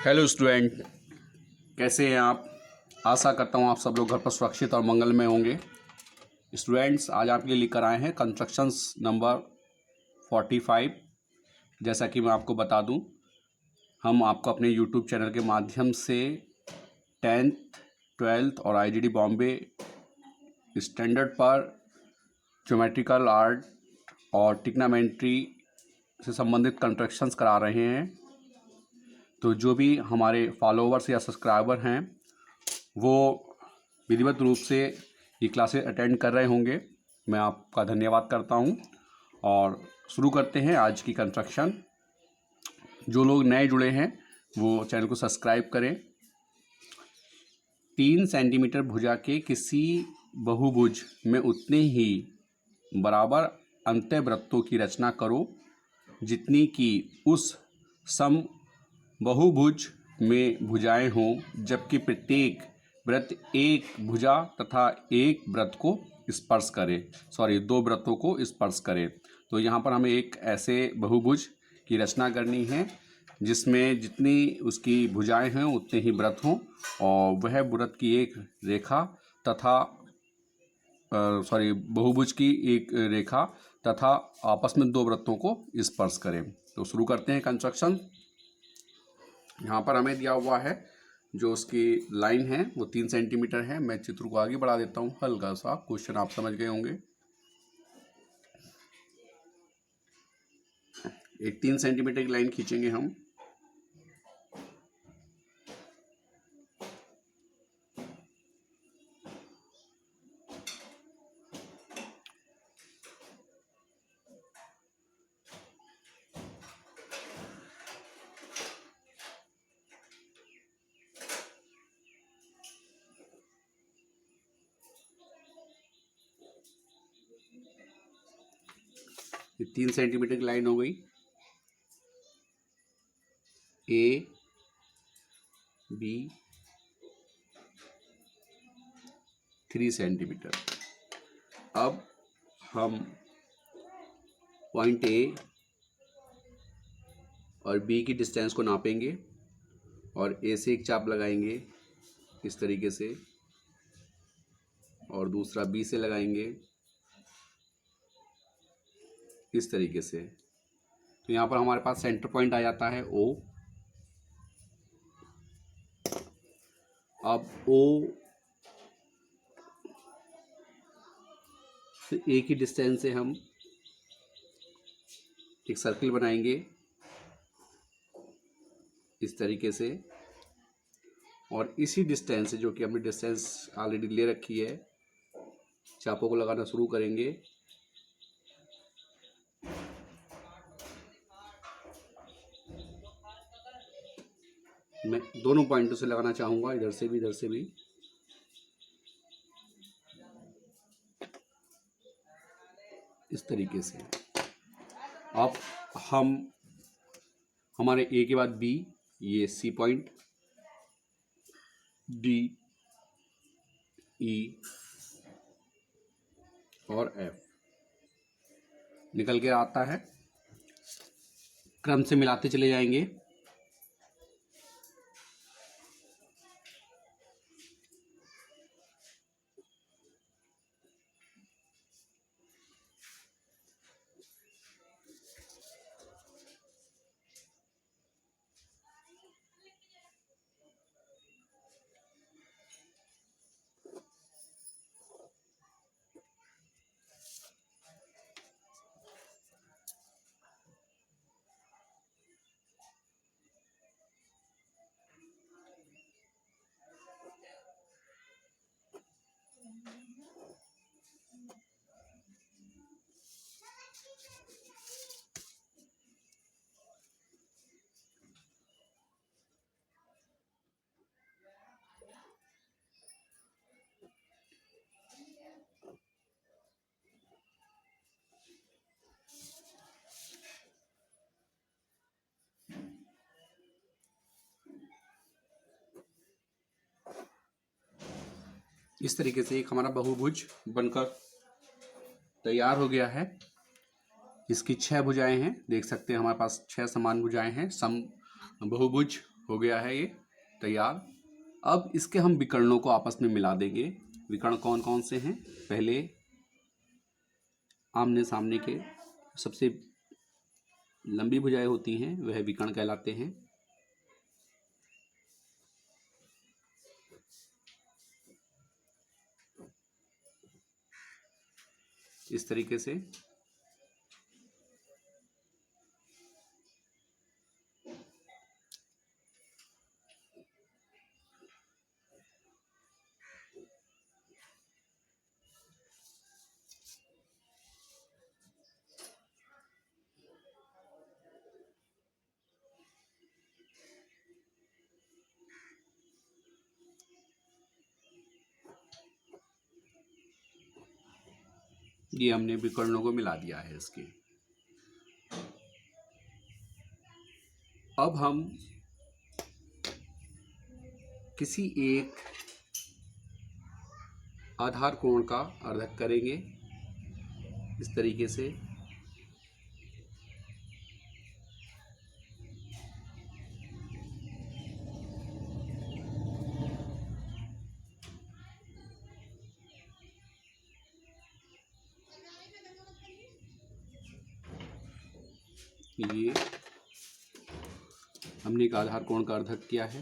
Hello student, कैसे हैं आप। आशा करता हूँ आप सब लोग घर पर सुरक्षित और मंगलमय होंगे। स्टूडेंट्स, आज आपके लिए लेकर आए हैं कंस्ट्रक्शंस नंबर 45। जैसा कि मैं आपको बता दूं, हम आपको अपने यूट्यूब चैनल के माध्यम से 10th 12th और आईजीडी बॉम्बे स्टैंडर्ड पर ज्योमेट्रिकल आर्ट और ट्रिग्नोमेट्री से संबंधित कंस्ट्रक्शंस करा रहे हैं। तो जो भी हमारे फॉलोवर्स या सब्सक्राइबर हैं वो विधिवत रूप से ये क्लासेस अटेंड कर रहे होंगे। मैं आपका धन्यवाद करता हूं और शुरू करते हैं आज की कंस्ट्रक्शन। जो लोग नए जुड़े हैं वो चैनल को सब्सक्राइब करें। 3 सेंटीमीटर भुजा के किसी बहुभुज में उतने ही बराबर अंत्यवृत्तों की रचना करो जितनी कि उस सम बहुभुज में भुजाएं हों, जबकि प्रत्येक वृत्त एक भुजा तथा एक वृत्त को स्पर्श करे, दो वृत्तों को स्पर्श करे। तो यहाँ पर हमें एक ऐसे बहुभुज की रचना करनी है जिसमें जितनी उसकी भुजाएं हैं उतने ही वृत्त हों और वह वृत्त की एक रेखा तथा बहुभुज की एक रेखा तथा आपस में दो वृत्तों को स्पर्श करें। तो शुरू करते हैं कंस्ट्रक्शन। यहाँ पर हमें दिया हुआ है जो उसकी लाइन है वो 3 सेंटीमीटर है। मैं चित्र को आगे बढ़ा देता हूँ हल्का सा, क्वेश्चन आप समझ गए होंगे। एक 3 सेंटीमीटर की लाइन खींचेंगे हम। ये 3 सेंटीमीटर की लाइन हो गई। A B 3 centimetre. अब हम पॉइंट ए और बी की डिस्टेंस को नापेंगे और ए से एक चाप लगाएंगे इस तरीके से और दूसरा बी से लगाएंगे इस तरीके से। तो यहाँ पर हमारे पास सेंटर पॉइंट आ जाता है ओ। अब ओ से ए की डिस्टेंस से हम एक सर्किल बनाएंगे इस तरीके से और इसी डिस्टेंस से, जो कि हमने डिस्टेंस ऑलरेडी ले रखी है, चापों को लगाना शुरू करेंगे। मैं दोनों पॉइंटों से लगाना चाहूँगा, इधर से भी इधर से भी। इस तरीके से। अब हम हमारे ए के बाद बी, ये सी पॉइंट, डी, ई और एफ निकल के आता है। क्रम से मिलाते चले जाएंगे। इस तरीके से एक हमारा बहुभुज बनकर तैयार हो गया है। इसकी 6 भुजाएं हैं, देख सकते हैं हमारे पास 6 समान भुजाएं हैं। सम बहुभुज हो गया है ये तैयार। अब इसके हम विकर्णों को आपस में मिला देंगे। विकर्ण कौन कौन से हैं? पहले आमने सामने के सबसे लंबी भुजाएं होती हैं वह विकर्ण कहलाते हैं। इस तरीके से ये हमने विकर्णों को मिला दिया है इसके। अब हम किसी एक आधार कोण का अर्धक करेंगे इस तरीके से। ये हमने एक आधार कोण का अर्धक किया है।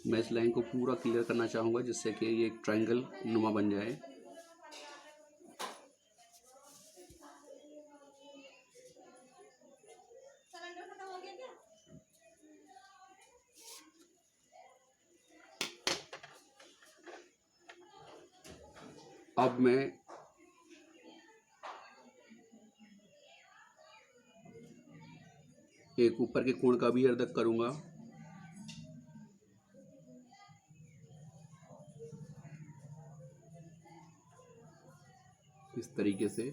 मैं इस लाइन को पूरा क्लियर करना चाहूँगा जिससे कि ये एक ट्रायंगल नुमा बन जाए। अब मैं एक ऊपर के कोण का भी अर्धक करूँगा। इस तरीके से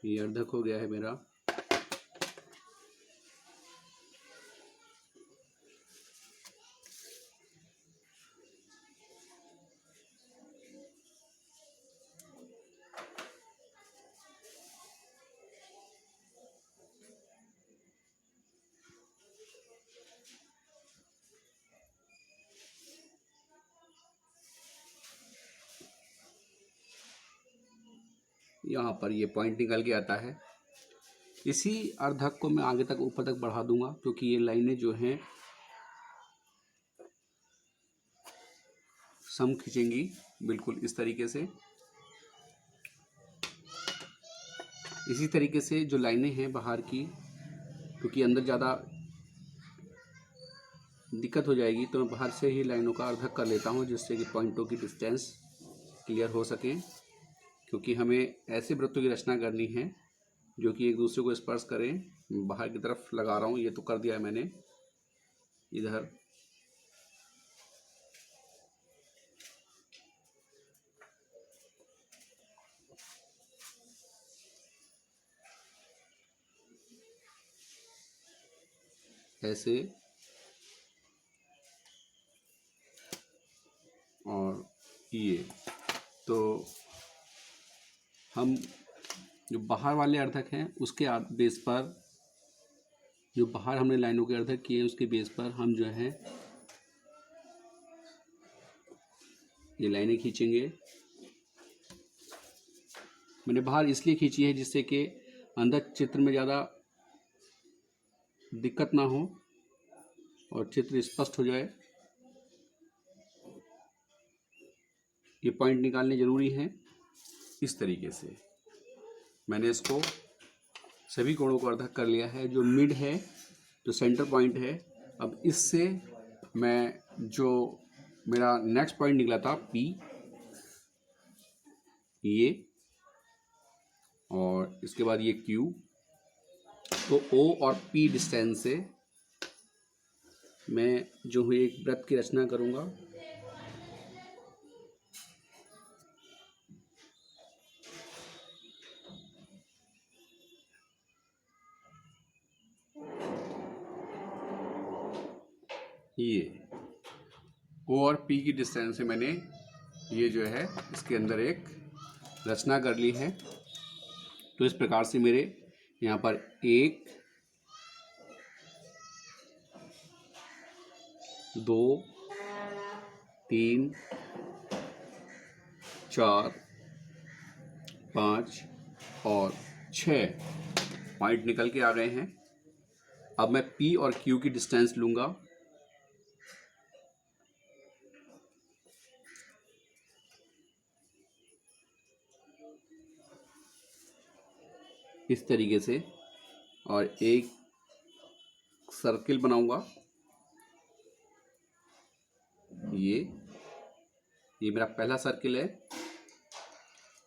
ये अर्धक हो गया है मेरा। यहाँ पर ये पॉइंट निकल के आता है। इसी अर्धक को मैं आगे तक ऊपर तक बढ़ा दूंगा क्योंकि ये लाइनें जो हैं सम खींचेंगी बिल्कुल इस तरीके से। इसी तरीके से जो लाइनें हैं बाहर की, क्योंकि अंदर ज़्यादा दिक्कत हो जाएगी तो मैं बाहर से ही लाइनों का अर्धक कर लेता हूँ जिससे कि पॉइंटों की डिस्टेंस क्लियर हो सके। क्योंकि हमें ऐसे वृत्तों की रचना करनी है जो कि एक दूसरे को स्पर्श करें। बाहर की तरफ लगा रहा हूँ, ये तो कर दिया है मैंने इधर। ऐसे और ये तो हम जो बाहर वाले अर्धक हैं उसके बेस पर, जो बाहर हमने लाइनों के अर्धक किए उसके बेस पर हम जो है ये लाइनें खींचेंगे। मैंने बाहर इसलिए खींची है जिससे कि अंदर चित्र में ज़्यादा दिक्कत ना हो और चित्र स्पष्ट हो जाए। ये पॉइंट निकालने ज़रूरी हैं। इस तरीके से मैंने इसको सभी कोणों को अर्धक कर लिया है। जो मिड है, जो सेंटर पॉइंट है, अब इससे मैं जो मेरा नेक्स्ट पॉइंट निकला था P, ये और इसके बाद ये Q, तो O और P डिस्टेंस से मैं जो हूँ एक वृत्त की रचना करूँगा। ये O और P की डिस्टेंस से मैंने ये जो है इसके अंदर एक रचना कर ली है। तो इस प्रकार से मेरे यहाँ पर 1 2 3 4 5 और 6 पॉइंट निकल के आ गए हैं। अब मैं P और Q की डिस्टेंस लूँगा। इस तरीके से और एक सर्किल बनाऊंगा। ये मेरा पहला सर्किल है।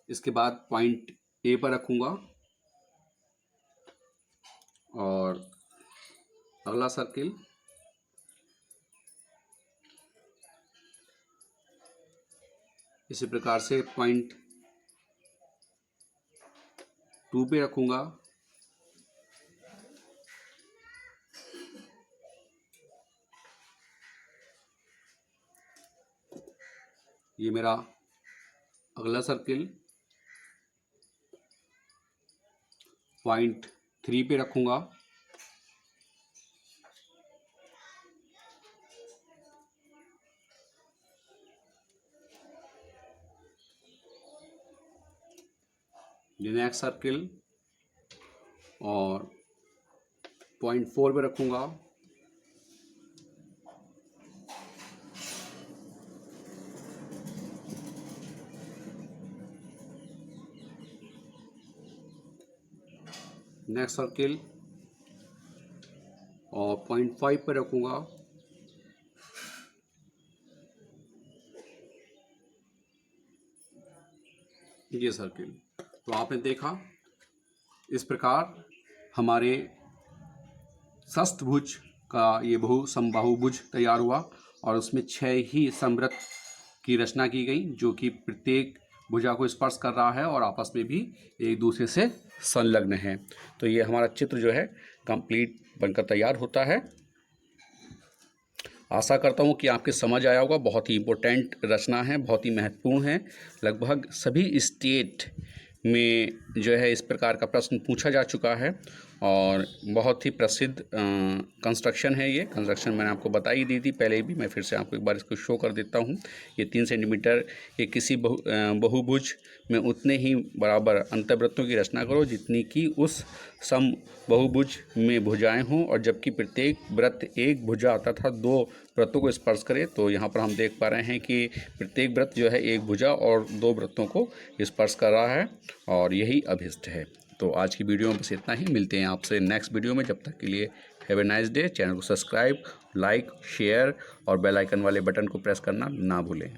इसके बाद पॉइंट ए पर रखूंगा और अगला सर्किल इसी प्रकार से पॉइंट 2 पे रखूंगा। ये मेरा अगला सर्किल पॉइंट 3 पे रखूंगा। ये नेक्स्ट सर्किल और पॉइंट 4 पे रखूंगा। नेक्स्ट सर्किल और पॉइंट 5 पे रखूंगा। ये सर्किल। तो आपने देखा इस प्रकार हमारे षष्ठभुज का ये बहुसमबाहुभुज तैयार हुआ और उसमें 6 ही समवृत्त की रचना की गई, जो कि प्रत्येक भुजा को स्पर्श कर रहा है और आपस में भी एक दूसरे से संलग्न है। तो ये हमारा चित्र जो है कंप्लीट बनकर तैयार होता है। आशा करता हूँ कि आपके समझ आया होगा। बहुत ही इम्पोर्टेंट रचना है, बहुत ही महत्वपूर्ण है। लगभग सभी स्टेट में जो है इस प्रकार का प्रश्न पूछा जा चुका है और बहुत ही प्रसिद्ध कंस्ट्रक्शन है। ये कंस्ट्रक्शन मैंने आपको बता ही दी थी पहले भी, मैं फिर से आपको एक बार इसको शो कर देता हूँ। ये 3 सेंटीमीटर के किसी बहुभुज में उतने ही बराबर अंतर्वृत्तों की रचना करो जितनी कि उस सम बहुभुज में भुजाएं हों और जबकि प्रत्येक वृत्त एक भुजा तथा 2 वृत्तों को स्पर्श करे। तो यहाँ पर हम देख पा रहे हैं कि प्रत्येक वृत्त जो है एक भुजा और 2 वृत्तों को स्पर्श कर रहा है और यही अभिष्ट है। तो आज की वीडियो में बस इतना ही। मिलते हैं आपसे नेक्स्ट वीडियो में। जब तक के लिए have a nice day. Channel को सब्सक्राइब, लाइक, शेयर और बेल आइकन वाले बटन को प्रेस करना ना भूलें।